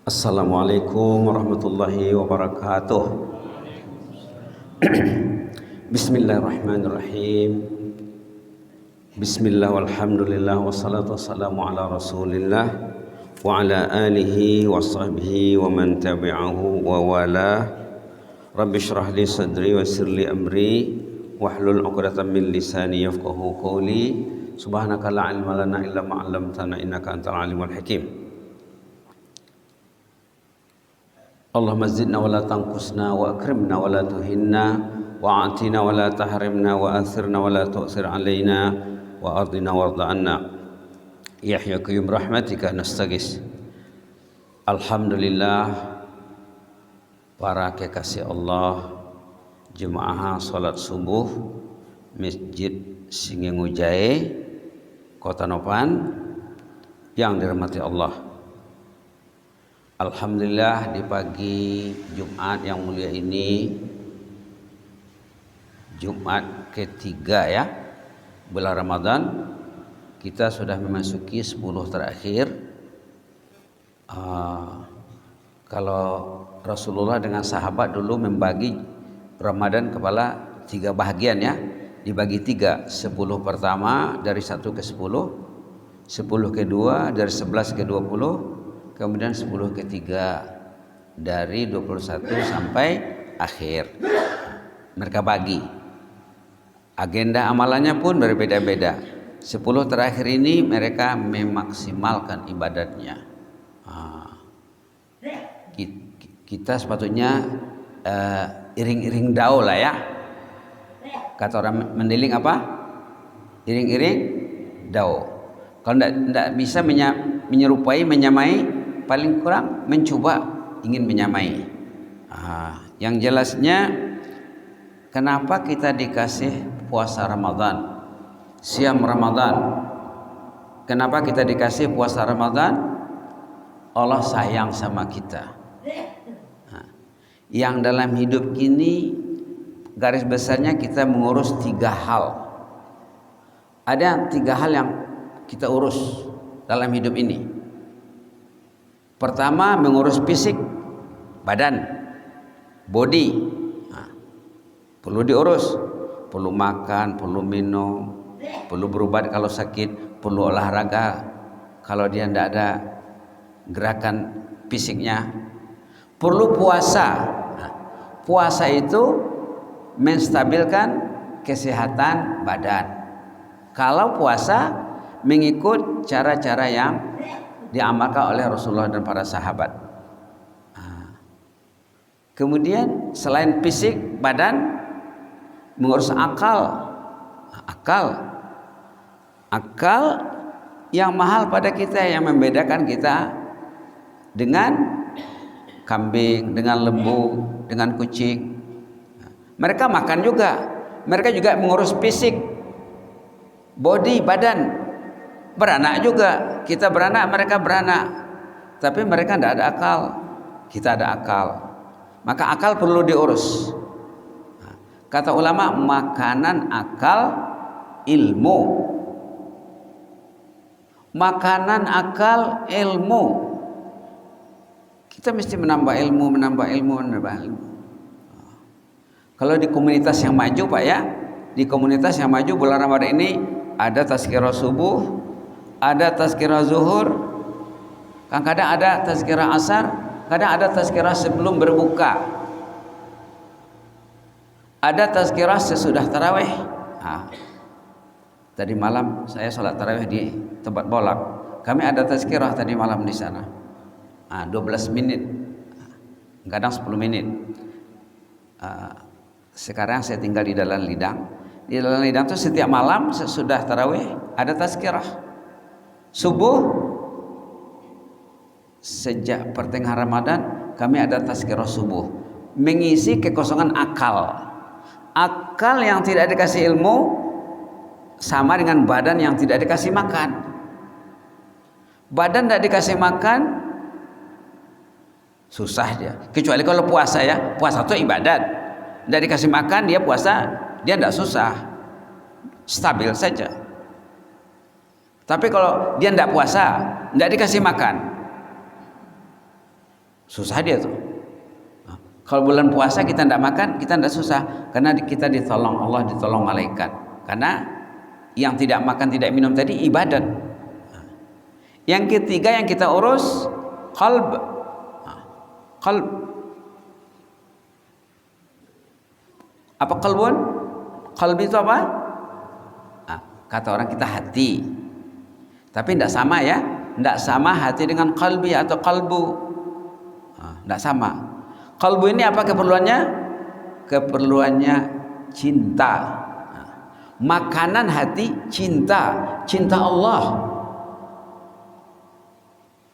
Assalamualaikum warahmatullahi wabarakatuh. Bismillahirrahmanirrahim. Bismillah walhamdulillah wassalatu wassalamu ala rasulillah wa ala alihi wa sahbihi wa man tabi'ahu wa wala. Rabbi shrah li sadri wa yassir li amri wahlul 'uqdatam min lisani yafqahu qawli. Subhanaka la ilma lana illa ma 'allamtana innaka antal alimul hakim. Allahumma zidna wa la tanqusna wa akrimna wa la tuhinna wa a'tina wa la tahrimna wa athirna wa la tu'sir alaina wa ardina warda anna. Ya Hayyu Qayyum rahmatika nastaghis. Alhamdulillah, para kekasih Allah, jemaah salat subuh Masjid Singengujai Kota Nopan yang dirahmati Allah. Alhamdulillah, di pagi Jumat yang mulia ini, Jumat ketiga ya bulan Ramadan, kita sudah memasuki 10 terakhir. Kalau Rasulullah dengan sahabat dulu membagi Ramadan kepada 3 bahagian ya, dibagi 3, 10 pertama dari 1 ke 10, 10 kedua dari 11 ke 20, kemudian 10 ketiga dari 21 sampai akhir. Mereka bagi. Agenda amalannya pun berbeda-beda. 10 terakhir ini mereka memaksimalkan ibadatnya. Kita sepatutnya iring-iring dao lah ya. Kata orang Mandailing apa? Iring-iring dao. Kalau tidak bisa menyerupai, menyamai, paling kurang mencoba ingin menyamai. Yang jelasnya, kenapa kita dikasih puasa Ramadan, siam Ramadan? Kenapa kita dikasih puasa Ramadan? Allah sayang sama kita. Yang dalam hidup ini garis besarnya kita mengurus 3 hal. Ada 3 hal yang kita urus dalam hidup ini. Pertama, mengurus fisik, badan, body. Perlu diurus, perlu makan, perlu minum, perlu berobat kalau sakit, perlu olahraga kalau dia tidak ada gerakan fisiknya, perlu puasa. Puasa itu menstabilkan kesehatan badan. Kalau puasa mengikut cara-cara yang diamalkan oleh Rasulullah dan para sahabat. Kemudian selain fisik badan, mengurus akal. Akal yang mahal pada kita, yang membedakan kita dengan kambing, dengan lembu, dengan kucing. Mereka makan juga, mereka juga mengurus fisik, body, badan. Beranak juga, kita beranak, mereka beranak. Tapi mereka tidak ada akal, kita ada akal. Maka akal perlu diurus. Kata ulama, makanan akal ilmu. Makanan akal ilmu. Kita mesti menambah ilmu. Kalau di komunitas yang maju Pak ya, di komunitas yang maju bulan Ramadan ini ada tazkirah subuh, ada tazkirah zuhur, kadang ada tazkirah asar, kadang ada tazkirah sebelum berbuka, ada tazkirah sesudah tarawih. Tadi malam saya sholat tarawih di tempat bolak, kami ada tazkirah tadi malam di sana. 12 menit, kadang 10 menit. Sekarang saya tinggal di Dalan Lidang. Di Dalan Lidang itu setiap malam sesudah tarawih ada tazkirah. Subuh, sejak pertengahan Ramadan kami ada tazkirah subuh, mengisi kekosongan akal. Akal yang tidak dikasih ilmu sama dengan badan yang tidak dikasih makan. Badan tidak dikasih makan susah dia, kecuali kalau puasa ya. Puasa itu ibadat, tidak dikasih makan dia puasa, dia tidak susah, stabil saja. Tapi kalau dia tidak puasa, tidak dikasih makan, Susah dia tuh. Kalau bulan puasa kita tidak makan, kita tidak susah, karena kita ditolong Allah, ditolong malaikat. Karena yang tidak makan, tidak minum tadi ibadat. Yang ketiga yang kita urus qalb. Qalb. Apa qalbun? Qalbi itu apa? Kata orang kita hati. Tapi tidak sama ya. Tidak sama hati dengan qalbi atau qalbu. Tidak sama. Qalbu ini apa keperluannya? Keperluannya cinta. Makanan hati cinta. Cinta Allah.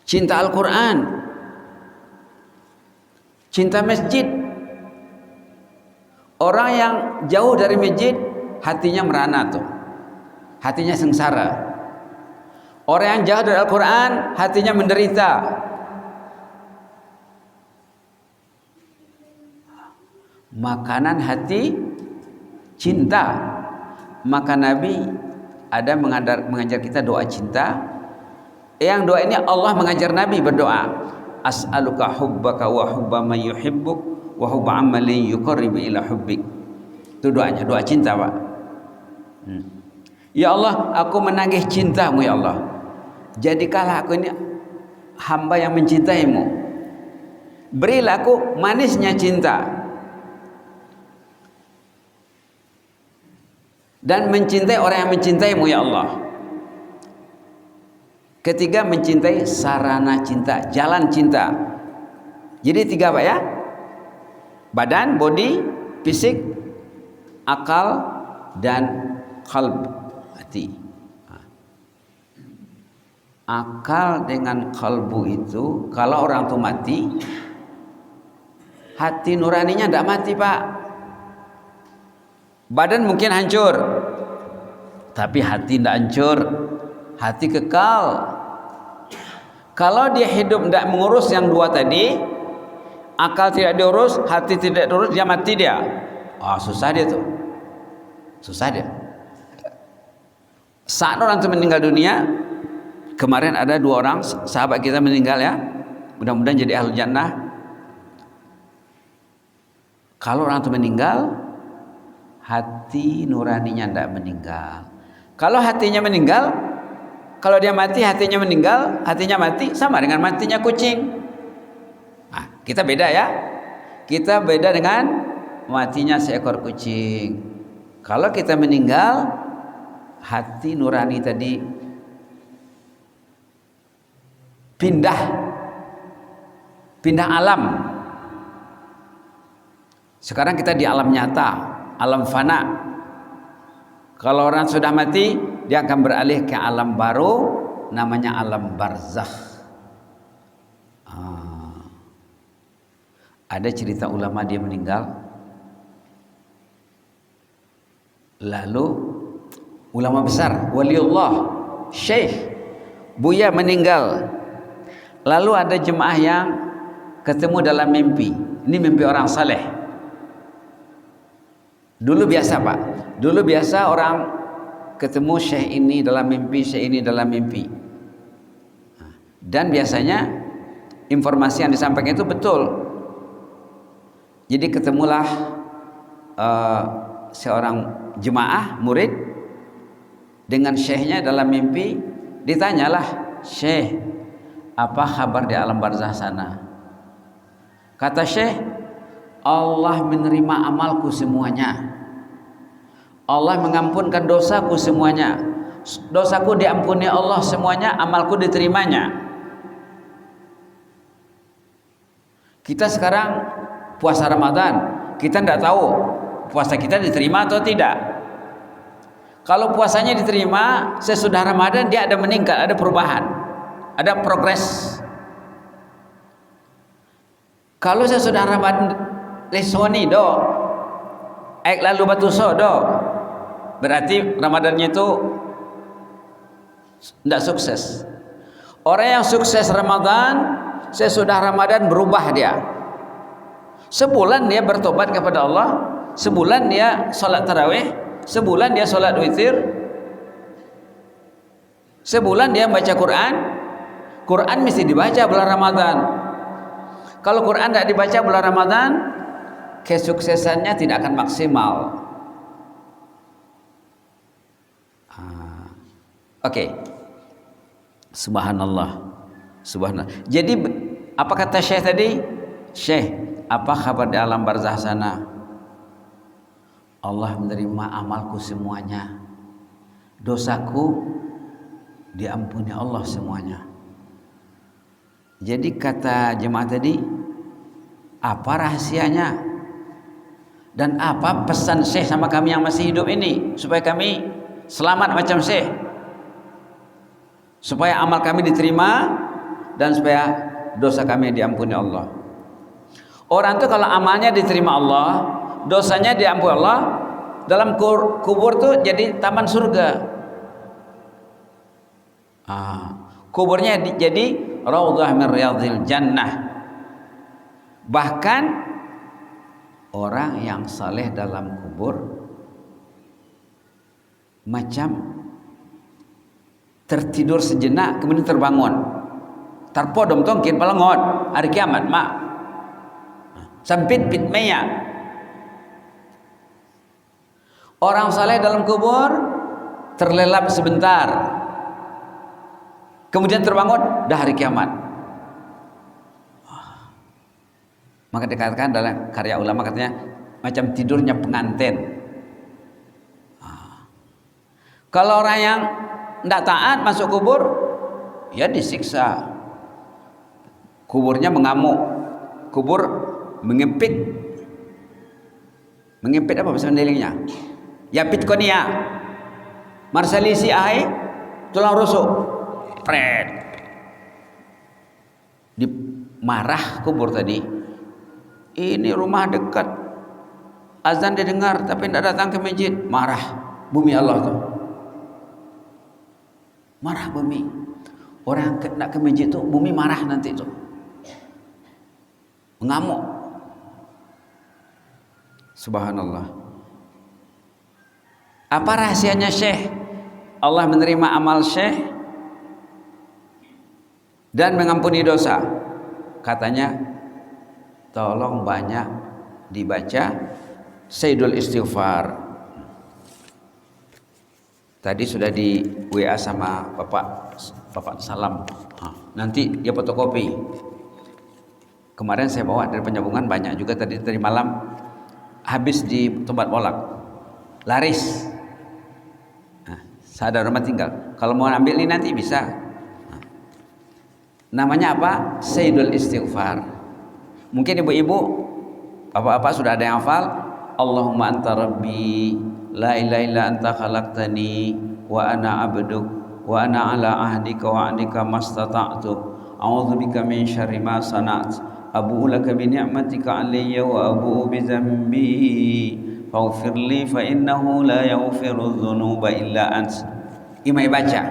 Cinta Al-Quran. Cinta masjid. Orang yang jauh dari masjid hatinya merana tuh. Hatinya sengsara. Orang yang jauh dari Al-Quran hatinya menderita. Makanan hati cinta. Maka Nabi ada mengajar kita doa cinta. Yang doa ini Allah mengajar Nabi berdoa, as'aluka hubbaka wa hubba man yuhibbuk wa hubba amalin yuqarribu ila hubbik. Itu doanya, doa cinta, Pak. Ya Allah, aku menagih cintamu ya Allah. Jadikanlah aku ini hamba yang mencintaimu. Berilah aku manisnya cinta. Dan mencintai orang yang mencintaimu ya Allah. Ketiga, mencintai sarana cinta, jalan cinta. Jadi tiga Pak ya. Badan, body, fisik, akal, dan qalb, hati. Akal dengan kalbu itu, kalau orang itu mati, hati nuraninya tidak mati Pak. Badan mungkin hancur, tapi hati tidak hancur. Hati kekal. Kalau dia hidup tidak mengurus yang dua tadi, akal tidak diurus, hati tidak diurus, dia mati dia. Susah dia tuh. Susah dia. Saat orang itu meninggal dunia, kemarin ada 2 orang sahabat kita meninggal ya. Mudah-mudahan jadi ahlul jannah. Kalau orang itu meninggal, hati nuraninya tidak meninggal. Kalau hatinya meninggal, kalau dia mati hatinya meninggal, hatinya mati sama dengan matinya kucing. Kita beda ya. Kita beda dengan matinya seekor kucing. Kalau kita meninggal, hati nurani tadi pindah alam. Sekarang kita di alam nyata, alam fana. Kalau orang sudah mati, dia akan beralih ke alam baru, namanya alam barzakh. Ada cerita ulama dia meninggal, lalu ulama besar, waliullah, syekh, buya meninggal. Lalu ada jemaah yang ketemu dalam mimpi. Ini mimpi orang saleh. Dulu biasa Pak, dulu biasa orang ketemu syekh ini dalam mimpi, syekh ini dalam mimpi. Dan biasanya informasi yang disampaikan itu betul. Jadi ketemulah seorang jemaah murid dengan syekhnya dalam mimpi. Ditanyalah, syekh, apa kabar di alam barzah sana? Kata syekh, Allah menerima amalku semuanya. Allah mengampunkan dosaku semuanya. Dosaku diampuni Allah semuanya, amalku diterimanya. Kita sekarang puasa Ramadan, kita tidak tahu puasa kita diterima atau tidak. Kalau puasanya diterima, sesudah Ramadan dia ada meningkat, ada perubahan, ada progres. Kalau sesudah Ramadan lesoni do, lalu batu so do, berarti Ramadannya itu tidak sukses. Orang yang sukses Ramadan, sesudah Ramadan berubah dia. Sebulan dia bertobat kepada Allah, sebulan dia sholat tarawih, sebulan dia sholat witir, sebulan dia baca Quran. Quran mesti dibaca bulan Ramadan. Kalau Quran tidak dibaca bulan Ramadan, kesuksesannya tidak akan maksimal. Oke. Subhanallah. Subhanallah. Jadi apa kata Syekh tadi? Syekh, apa kabar di alam barzah sana? Allah menerima amalku semuanya. Dosaku diampuni Allah semuanya. Jadi kata jemaah tadi, apa rahasianya? Dan apa pesan Syekh sama kami yang masih hidup ini supaya kami selamat macam Syekh? Supaya amal kami diterima dan supaya dosa kami diampuni Allah. Orang itu kalau amalnya diterima Allah, dosanya diampuni Allah, dalam kubur tuh jadi taman surga. Kuburnya jadi raudhah min riyadhil jannah. Bahkan orang yang saleh dalam kubur macam tertidur sejenak kemudian terbangun. Tarpodom tongkin palengot hari kiamat mak. Sampit pit meya. Orang saleh dalam kubur terlelap sebentar. Kemudian terbangun dah hari kiamat. Maka dikatakan dalam karya ulama katanya macam tidurnya pengantin. Kalau orang yang tidak taat masuk kubur, ya disiksa. Kuburnya mengamuk, kubur mengempit. Mengempit apa bahasa Mandailing-nya? Ya pitkonia, marsalisi ahai, tulang rusuk, pret. Dimarah kubur tadi. Ini rumah dekat, azan didengar tapi tidak datang ke masjid, marah bumi Allah tuh. Marah bumi. Orang nak ke masjid tu bumi marah nanti tu. Mengamuk. Subhanallah. Apa rahasianya Syekh? Allah menerima amal Syekh dan mengampuni dosa. Katanya, tolong banyak dibaca Sayyidul Istighfar. Tadi sudah di WA sama Bapak Salam. Nanti dia fotokopi. Kemarin saya bawa dari Penyambungan banyak juga tadi malam habis di tempat bolak. Laris. Saya ada rumah tinggal. Kalau mau ambil ini nanti bisa. Namanya apa? Sayyidul Istighfar. Mungkin ibu-ibu, bapak-bapak sudah ada yang hafal. Allahumma anta rabbi, la ilaha illa anta khalaqtani, wa ana abduk, wa ana ala ahdika wa ahdika mastata'tu. A'udzubika min syarri ma sana'tu. Abu'u laka bi ni'matika alayya wa abu'u bi dzambi. Faghfirli fa innahu la yaghfiru dzunuba illa ant. Imai baca.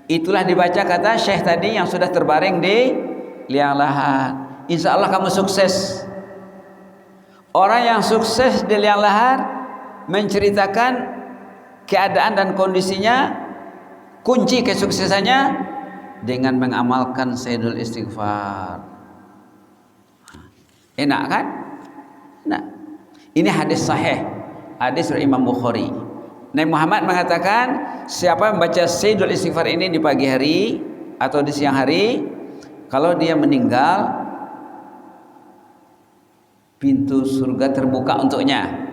Itulah dibaca kata Syekh tadi yang sudah terbaring di liang lahat. Insya Allah kamu sukses. Orang yang sukses di liang lahat menceritakan keadaan dan kondisinya, kunci kesuksesannya dengan mengamalkan Sayyidul Istighfar. Enak kan? Enak. Ini hadis sahih, hadis dari Imam Bukhari. Nabi Muhammad mengatakan, siapa yang membaca Sayyidul Istighfar ini di pagi hari atau di siang hari, kalau dia meninggal, pintu surga terbuka untuknya.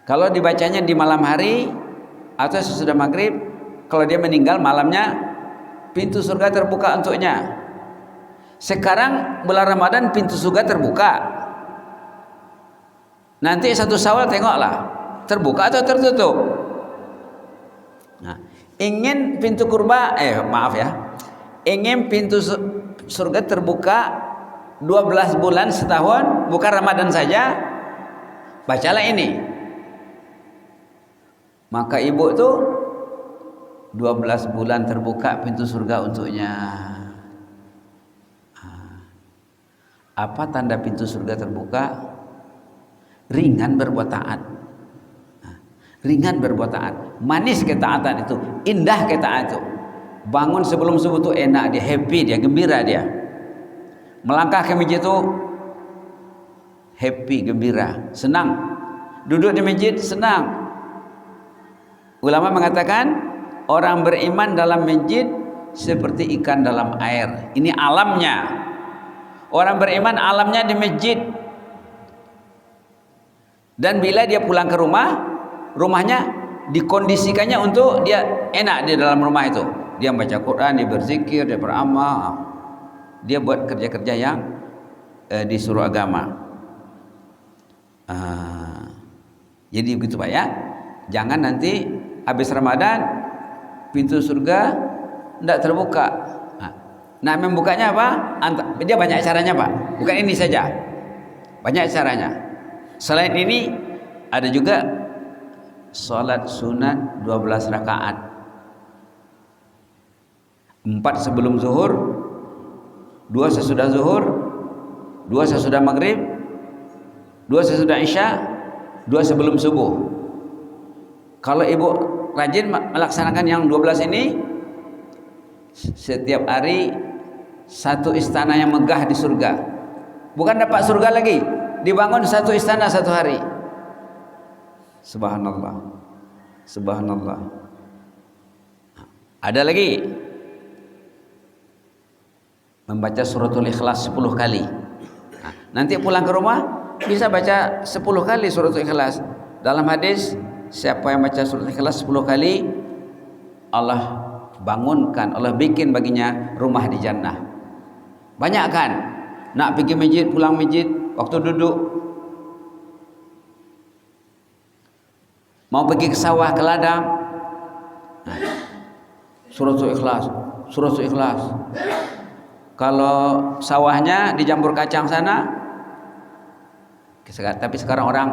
Kalau dibacanya di malam hari atau sesudah maghrib, kalau dia meninggal malamnya, pintu surga terbuka untuknya. Sekarang bulan Ramadan pintu surga terbuka. Nanti 1 Syawal tengoklah, terbuka atau tertutup. Nah, ingin pintu ingin pintu surga terbuka 12 bulan setahun, bukan Ramadan saja, bacalah ini. Maka ibu tuh 12 bulan terbuka pintu surga untuknya. Apa tanda pintu surga terbuka? Ringan berbuat taat. Ringan berbuat taat. Manis ketaatan itu, indah ketaatan itu. Bangun sebelum subuh tuh enak dia, happy dia, gembira dia. Melangkah ke masjid itu happy, gembira, senang. Duduk di masjid senang. Ulama mengatakan orang beriman dalam masjid seperti ikan dalam air. Ini alamnya. Orang beriman alamnya di masjid. Dan bila dia pulang ke rumah, rumahnya dikondisikannya untuk dia enak di dalam rumah itu. Dia baca Quran, dia berzikir, dia beramal, dia buat kerja-kerja yang disuruh agama. Jadi begitu Pak ya. Jangan nanti habis Ramadan pintu surga tidak terbuka. Nah, membukanya apa? Dia banyak caranya Pak. Bukan ini saja. Banyak caranya. Selain ini ada juga salat sunat 12 rakaat. 4 sebelum zuhur, 2 sesudah zuhur, 2 sesudah maghrib, 2 sesudah isya, 2 sebelum subuh. Kalau ibu rajin melaksanakan yang 12 ini, setiap hari satu istana yang megah di surga. Bukan dapat surga lagi, dibangun satu istana satu hari. Subhanallah. Subhanallah. Ada lagi membaca suratul ikhlas 10 kali. Nanti pulang ke rumah bisa baca 10 kali suratul ikhlas. Dalam hadis, siapa yang baca suratul ikhlas 10 kali, Allah bangunkan, Allah bikin baginya rumah di jannah. Banyak kan? Nak pergi masjid, pulang masjid, waktu duduk, mau pergi ke sawah, ke ladang, suratul ikhlas, suratul ikhlas. Kalau sawahnya di Jambur Kacang sana, tapi sekarang orang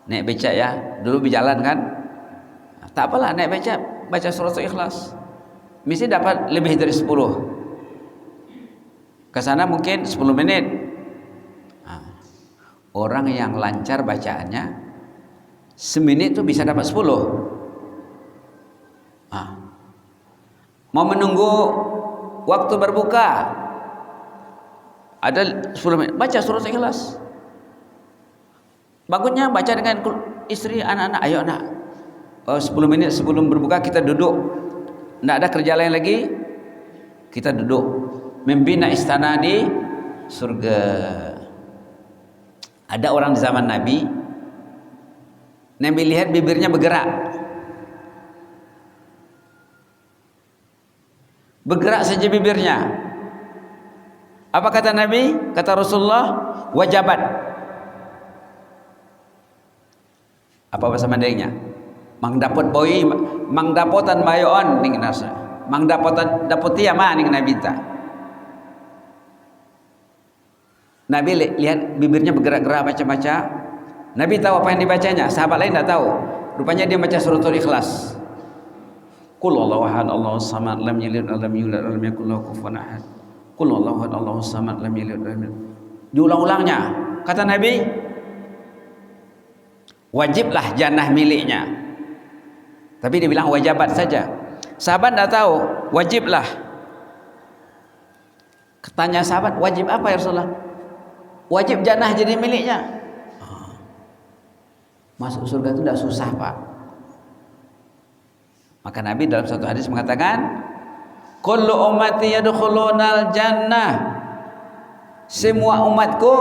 naik becak ya, dulu berjalan kan, tak apalah naik becak, baca suratul ikhlas, mesti dapat lebih dari 10. Ke sana mungkin 10 menit. Orang yang lancar bacaannya, semenit itu bisa dapat 10. Mau menunggu waktu berbuka, ada 10 menit, baca suratul ikhlas. Bagusnya baca dengan istri, anak-anak. Ayo nak, 10 menit sebelum berbuka kita duduk, tidak ada kerja lain lagi, kita duduk membina istana di surga. Ada orang di zaman Nabi lihat bibirnya bergerak saja bibirnya. Apa kata Nabi? Kata Rasulullah, wajabat. Apa bahasa Mandarinnya? Mang dapat boy, mang dapotan bayon ning nasa. Mang dapotan dapotia mah ning Nabi ta. Nabi lihat bibirnya bergerak-gerak baca-baca. Nabi tahu apa yang dibacanya, sahabat lain tidak tahu. Rupanya dia baca suratul ikhlas. Qul huwallahu ahad, Allahus samad, lam yalid wa lam yulad wa lam yakul lahu kufuwan ahad. Qul huwallahu ahad, Allahus samad, lam yalid wa lam yulad. Diulang-ulangnya. Kata Nabi, wajiblah jannah miliknya. Tapi dia bilang wajabat saja. Sahabat tidak tahu, wajiblah. Tanya sahabat, wajib apa ya Rasulullah? Wajib jannah jadi miliknya. Masuk surga itu tidak susah Pak. Maka Nabi dalam satu hadis mengatakan, kullu ummati yadkhulunal jannah. Semua umatku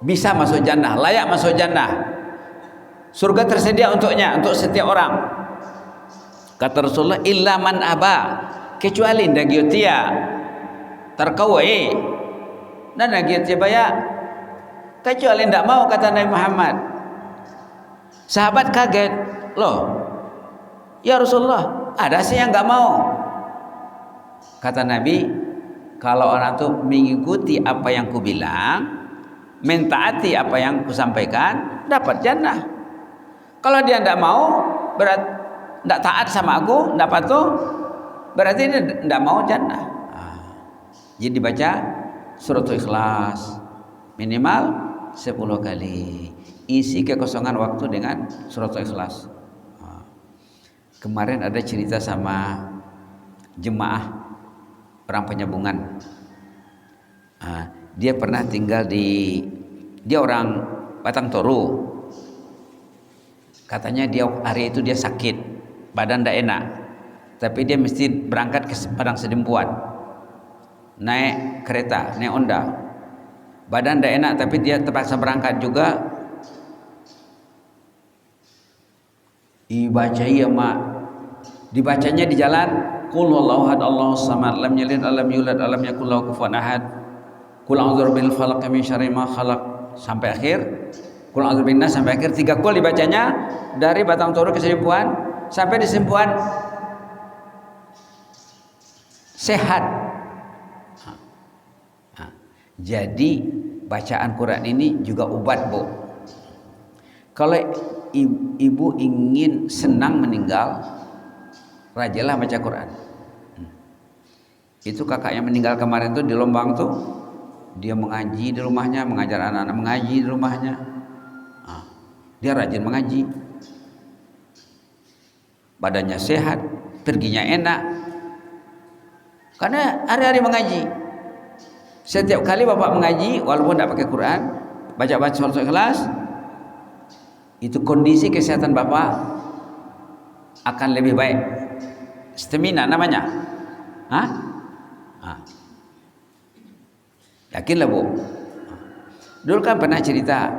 bisa masuk jannah, layak masuk jannah. Surga tersedia untuknya, untuk setiap orang. Kata Rasulullah, illa man aba, kecuali ndagiotia terkawai. Dan ndagiotia baya, kecuali tidak mau, kata Nabi Muhammad. Sahabat kaget, loh ya Rasulullah, ada sih yang nggak mau. Kata Nabi, kalau orang itu mengikuti apa yang ku bilang, mentaati apa yang ku sampaikan, dapat jannah. Kalau dia tidak mau, berarti tidak taat sama aku, tidak patuh, berarti dia tidak mau jannah. Jadi baca suratul ikhlas minimal 10 kali. Isi kekosongan waktu dengan suratul ikhlas. Kemarin ada cerita sama jemaah orang penyambungan. Dia pernah tinggal dia orang Batang Toru. Katanya dia hari itu dia sakit, badan tidak enak, tapi dia mesti berangkat ke Padang Sedempuan, naik kereta, naik Honda. Badan tidak enak tapi dia terpaksa berangkat juga. Dibacanya di jalan, Qul huwallahu ahad Allahus samad lam yalid walam yulad walam yakul lahu kufuwan ahad. Qul a'udzu birabbil falaq min syarri ma khalaq sampai akhir. Qul a'udzu bin nas sampai akhir. 3 kul dibacanya dari Batang Toru ke Sedempuan sampai di Sedempuan sehat. Jadi bacaan Quran ini juga obat, Bu. Kalau ibu ingin senang meninggal, rajinlah baca Quran. Itu kakak yang meninggal kemarin tuh di Lombang tuh, dia mengaji di rumahnya, mengajar anak-anak mengaji di rumahnya. Dia rajin mengaji, badannya sehat, perginya enak, karena hari-hari mengaji. Setiap kali bapak mengaji, walaupun tidak pakai Quran, baca surat Ikhlas, itu kondisi kesehatan bapak akan lebih baik. Stamina namanya. Yakinlah, Bu. Dulu kan pernah cerita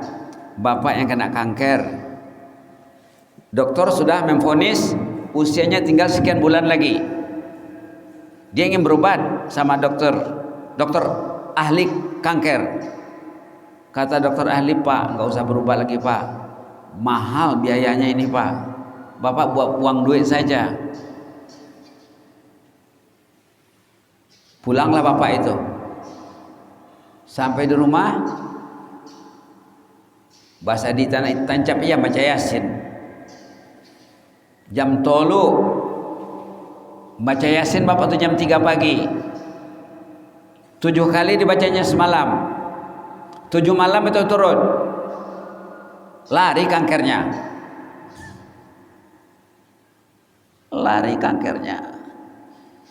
bapak yang kena kanker, dokter sudah memvonis usianya tinggal sekian bulan lagi. Dia ingin berobat sama dokter ahli kanker. Kata dokter ahli, Pak, nggak usah berobat lagi, Pak, mahal biayanya ini, Pak, bapak buat uang duit saja. Pulanglah bapak itu, sampai di rumah, bahasa di tanah tancap ia baca Yasin. Jam tolu baca Yasin bapak tuh jam 3 pagi. 7 kali dibacanya semalam. 7 malam itu turun. Lari kankernya.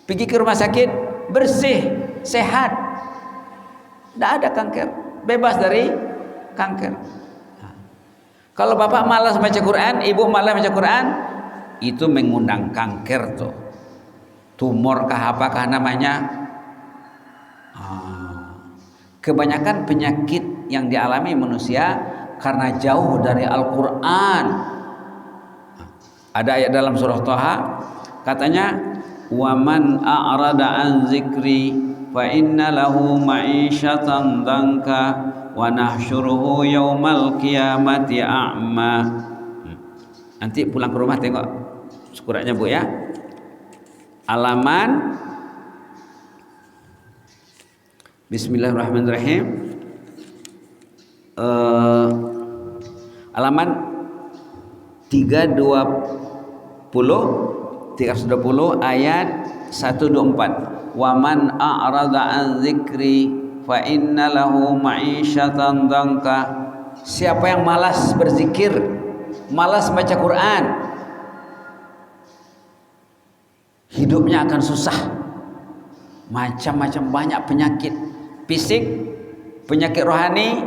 Pergi ke rumah sakit, bersih, sehat. Tidak ada kanker, bebas dari kanker. Kalau bapak malas baca Quran, ibu malas baca Quran, itu mengundang kanker tuh. Tumor kah apakah namanya? Kebanyakan penyakit yang dialami manusia karena jauh dari Al-Quran. Ada ayat dalam surah Thaha katanya, "Waman a'rada an zikri fa inna lahu ma'isyatan dhanka wa nahsyuruhu yaumal qiyamati a'ma." Nanti pulang ke rumah tengok suratnya, Bu, ya. Halaman Bismillahirrahmanirrahim. Halaman 320 ayat 124. Waman a'rada an dzikri fa inna lahu ma'isyatan dhanka. Siapa yang malas berzikir, malas baca Quran, hidupnya akan susah. Macam-macam banyak penyakit fisik, penyakit rohani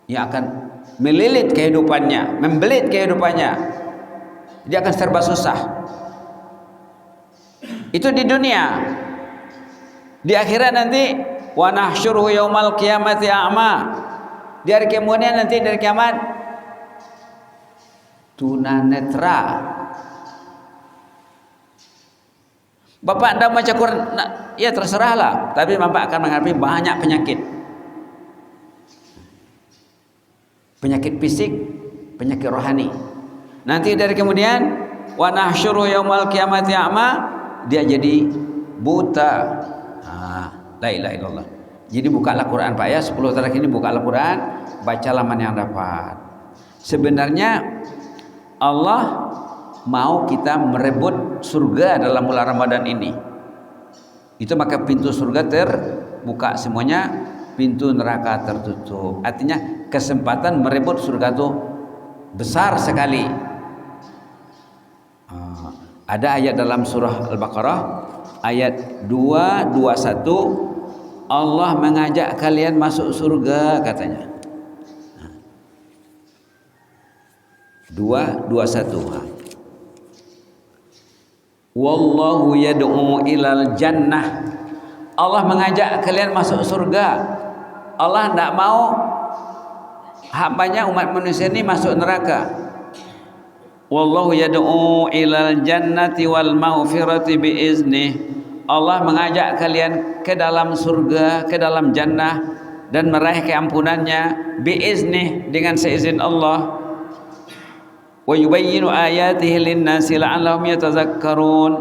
yang akan melilit kehidupannya, membelit kehidupannya. Dia akan serba susah. Itu di dunia. Di akhirat nanti wa nahsyuruhu yaumal qiyamati a'ma. Di hari kemudian nanti dari kiamat tunanetra. Bapak tidak baca Quran, ya terserahlah, tapi bapak akan menghadapi banyak penyakit. Penyakit fisik, penyakit rohani. Nanti dari kemudian wa nahsyuruhu yaumal qiyamati a'ma, dia jadi buta. La ilaha illallah. Jadi bukalah Quran, Pak, ya. 10 terakhir ini bukalah Quran, bacalah mana yang dapat. Sebenarnya Allah mau kita merebut surga dalam bulan Ramadan ini. Itu maka pintu surga terbuka semuanya, pintu neraka tertutup. Artinya kesempatan merebut surga itu besar sekali. Ada ayat dalam surah Al-Baqarah ayat 221, Allah mengajak kalian masuk surga katanya. 2:21. Wallahu yad'u ilal jannah. Allah mengajak kalian masuk surga. Allah tidak mau hambanya umat manusia ini masuk neraka. Wallahu yad'u ilal jannati wal maghfirati biiznih. Allah mengajak kalian ke dalam surga, ke dalam jannah dan meraih keampunannya biiznih, dengan seizin Allah. Wa yubayyinu ayatihi lin-nasi la'allahum yatazakkarun.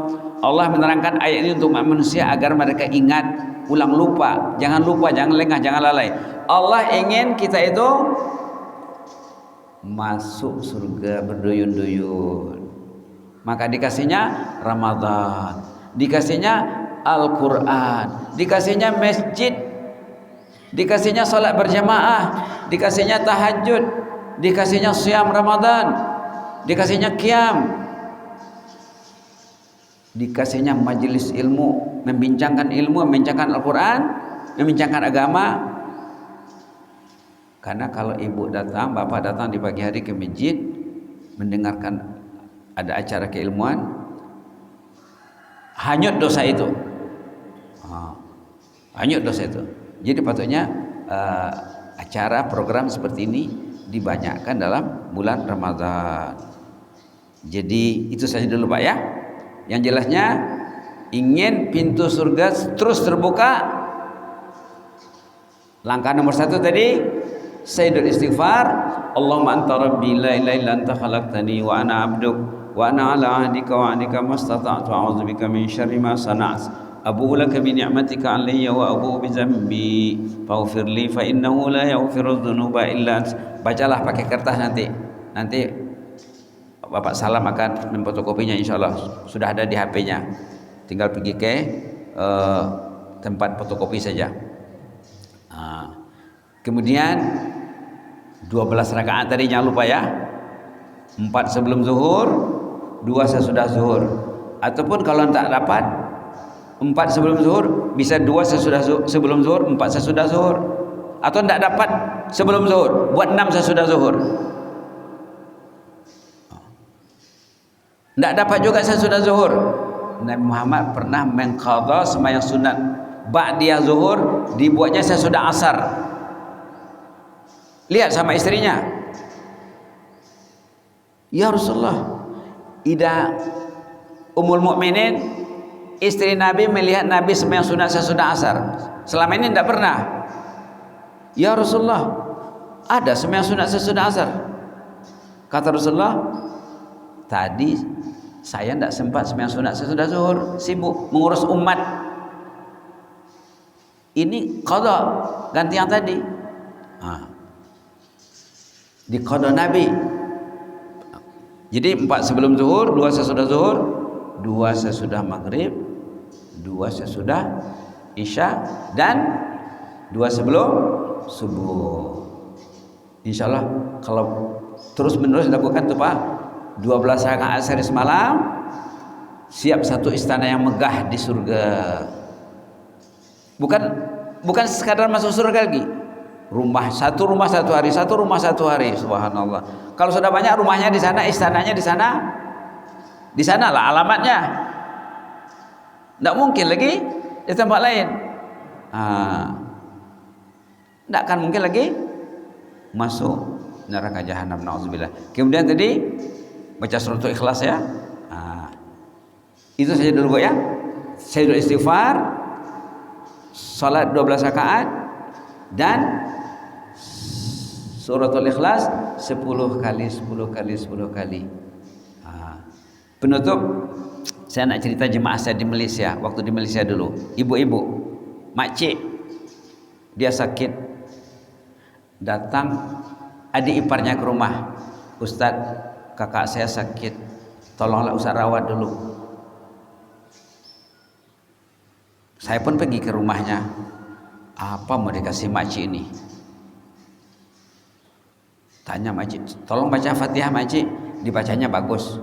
Allah menerangkan ayat ini untuk manusia agar mereka ingat, ulang lupa, jangan lengah, jangan lalai. Allah ingin kita itu masuk surga berduyun-duyun. Maka dikasihnya Ramadan, dikasihnya Al-Quran, dikasihnya masjid, dikasihnya salat berjamaah, dikasihnya tahajud, dikasihnya siam Ramadan, dikasihnya qiyam, dikasihnya majelis ilmu, membincangkan ilmu, membincangkan Al-Quran, membincangkan agama. Karena kalau ibu datang, bapak datang di pagi hari ke masjid mendengarkan ada acara keilmuan, hanyut dosa itu. Hanyut dosa itu. Jadi patutnya acara program seperti ini dibanyakkan dalam bulan Ramadan. Jadi itu saja dulu Pak ya. Yang jelasnya, ingin pintu surga terus terbuka, langkah nomor 1 tadi sayyidul istighfar. Allahumma anta rabbi la ilaha illa anta khalaqtani wa ana 'abduk wa ana 'ala 'ahdika wa 'adika mastata'tu a'udzubika min syarri ma sana'tu abu'u laka bi ni'matika 'alayya wa abu'u bi dzambi faghfir li fa innahu la yaghfiru dzunuba illa anta. Bacalah pakai kertas nanti Bapak Salam akan memfotokopinya, insyaallah sudah ada di HP-nya. Tinggal pergi ke tempat fotokopi saja. Kemudian 12 rakaat tadi jangan lupa ya. 4 sebelum zuhur, 2 sesudah zuhur. Ataupun kalau tak dapat 4 sebelum zuhur, bisa 2 sesudah sebelum zuhur, 4 sesudah zuhur. Atau tidak dapat sebelum zuhur, buat 6 sesudah zuhur. Tidak dapat juga sesudah zuhur. Nabi Muhammad pernah mengqadha sembahyang sunat ba'diyah zuhur, dibuatnya sesudah asar. Lihat sama istrinya, ya Rasulullah, Ida Ummul Mukminin, istri Nabi, melihat Nabi sembahyang sunat sesudah asar. Selama ini tidak pernah. Ya Rasulullah, ada sembahyang sunat sesudah asar. Kata Rasulullah, tadi saya tidak sempat sembahyang sunat sesudah zuhur, sibuk mengurus umat. Ini qadha, ganti yang tadi. Di qadha Nabi. Jadi 4 sebelum zuhur, 2 sesudah zuhur, 2 sesudah maghrib, 2 sesudah isya, dan 2 sebelum subuh. Insyaallah kalau terus menerus dilakukan tuh Pak, 12 rakaat sehari semalam, siap satu istana yang megah di surga. Bukan sekadar masuk surga lagi. Rumah satu hari, satu rumah satu hari. Subhanallah. Kalau sudah banyak rumahnya di sana, istananya di sana. Di sanalah alamatnya. Tidak mungkin lagi di tempat lain. Tidak akan mungkin lagi masuk neraka jahanam, naudzubillah. Kemudian tadi baca suratul ikhlas ya. Itu saja dulu ya. Sayyidul istighfar, salat 12 rakaat, dan suratul ikhlas 10 kali. Penutup, saya nak cerita jemaah saya di Malaysia. Waktu di Malaysia dulu, ibu-ibu, makcik, dia sakit, datang adik iparnya ke rumah. Ustadz, kakak saya sakit, tolonglah Ustaz rawat dulu. Saya pun pergi ke rumahnya. Apa mau dikasih makcik ini? Tanya makcik, tolong baca Fatihah makcik. Dibacanya bagus.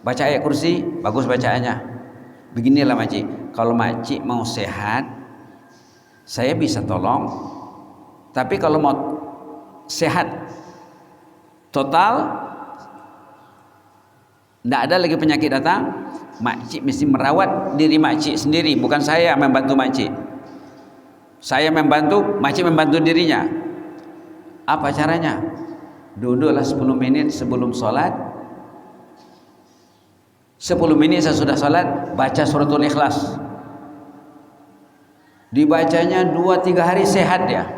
Baca ayat kursi, bagus bacaannya. Beginilah makcik, kalau makcik mau sehat, saya bisa tolong, tapi kalau mau sehat total, tidak ada lagi penyakit datang, makcik mesti merawat diri makcik sendiri, bukan saya membantu makcik. Saya membantu, makcik membantu dirinya. Apa caranya? Duduklah 10 menit sebelum sholat. 10 menit sesudah sholat, baca suratul Ikhlas. Dibacanya 2-3 hari sehat dia.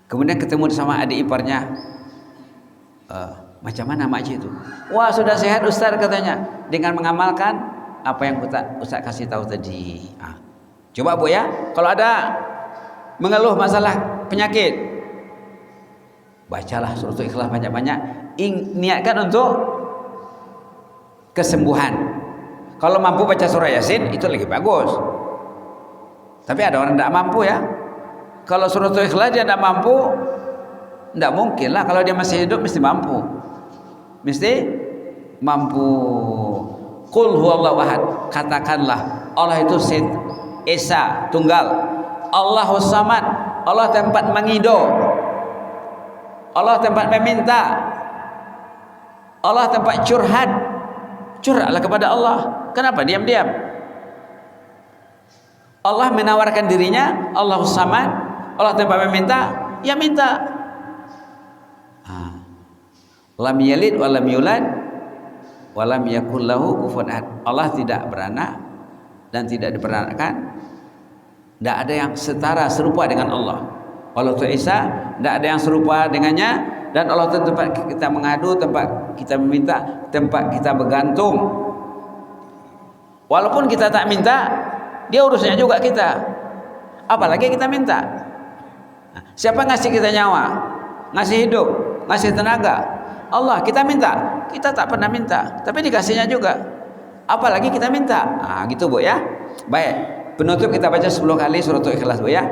Kemudian ketemu sama adik iparnya. Macam mana makcik itu? Wah, sudah sehat Ustaz katanya, dengan mengamalkan apa yang Ustaz kasih tahu tadi. Coba Bu ya, kalau ada mengeluh masalah penyakit, bacalah suratul Ikhlas banyak-banyak, niatkan untuk kesembuhan. Kalau mampu baca surah Yasin itu lagi bagus. Tapi ada orang tidak mampu ya. Kalau suratul Ikhlas dia tidak mampu, tidak mungkin lah. Kalau dia masih hidup mesti mampu. Mesti mampu. Qul huwallahu ahad. Katakanlah Allah itu Esa, tunggal. Allahus samad. Allah tempat mengido. Allah tempat meminta. Allah tempat curhat. Curhatlah kepada Allah. Kenapa diam-diam? Allah menawarkan dirinya, Allahus samad. Allah tempat meminta, ya minta. Lam yalid wa lam yulad wa lam yakul lahu kufuwan ahad. Allah tidak beranak dan tidak diperanakkan. Tidak ada yang setara serupa dengan Allah. Allah itu Isa, tidak ada yang serupa dengannya, dan Allah itu tempat kita mengadu, tempat kita meminta, tempat kita bergantung. Walaupun kita tak minta, dia urusnya juga kita. Apalagi kita minta. Siapa ngasih kita nyawa, ngasih hidup, ngasih tenaga? Allah. Kita minta, kita tak pernah minta, tapi dikasihnya juga. Apalagi kita minta. Gitu Bu ya. Baik. Penutup kita baca 10 kali suratul Ikhlas Bu ya.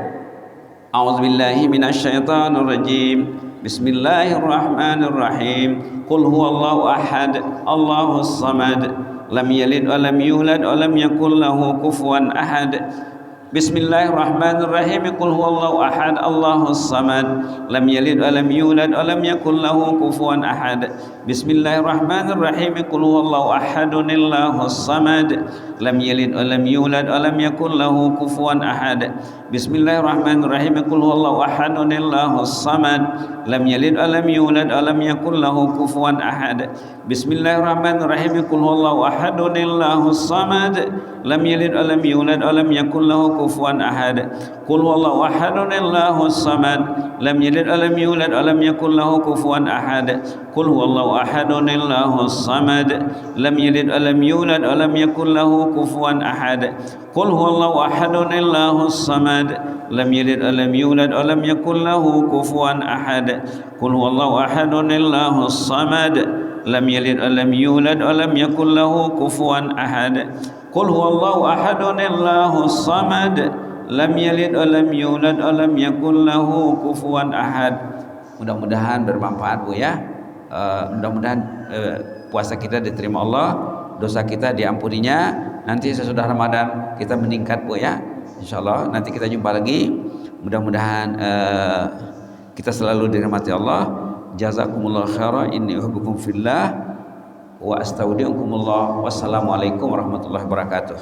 A'udzubillahi minasyaitonir rajim. Bismillahirrahmanirrahim. Qul huwallahu ahad, Allahus samad, lam yalid wa lam yulad wa lam yakul lahu kufuwan ahad. Bismillahirrahmanirrahim. Qul huwallahu ahad, Allahus samad, lam yalid wa lam yulad wa lam yakul lahu kufuwan ahad. Bismillahirrahmanirrahim. Qul huwallahu ahadun Allahus samad, lam yalid wa lam yulad wa lam yakul lahu kufuwan ahad. Bismillahirrahmanirrahim. Qul huwallahu ahadun Allahus samad, lam yalid wa lam yulad wa lam yakul lahu kufuwan ahad. Bismillahirrahmanirrahim. Qul huwallahu ahadun Allahus samad, lam yalid wa lam yulad wa lam yakul lahu kufuwan ahad. Qul huwallahu ahadun Allahus samad, lam yalid wa lam yulad wa lam yakul lahu kufuwan ahad. Qul huwallahu ahadun Allahus samad, lam yalid wa lam yulad wa lam yakul lahu kufuwan ahad. Qul huwallahu ahadun Allahus samad, lam yalid wa lam yulad wa lam yakul lahu kufuwan ahad. Qul huwallahu ahadun Allahus samad, lam yalid wa lam yulad wa lam yakul lahu kufuwan ahad. Qul huwallahu ahadun Allahus samad, lam yalid wa lam yulad wa lam yakul lahu kufuwan ahad. Mudah-mudahan bermanfaat Bu ya. Mudah-mudahan puasa kita diterima Allah, dosa kita diampuninya. Nanti sesudah Ramadan kita meningkat Bu ya, insyaallah. Nanti kita jumpa lagi. Mudah-mudahan kita selalu dirahmati Allah. Jazakumullah khairan, inni uhibbukum fillah wa astaudiukumullah. Wassalamualaikum warahmatullahi wabarakatuh.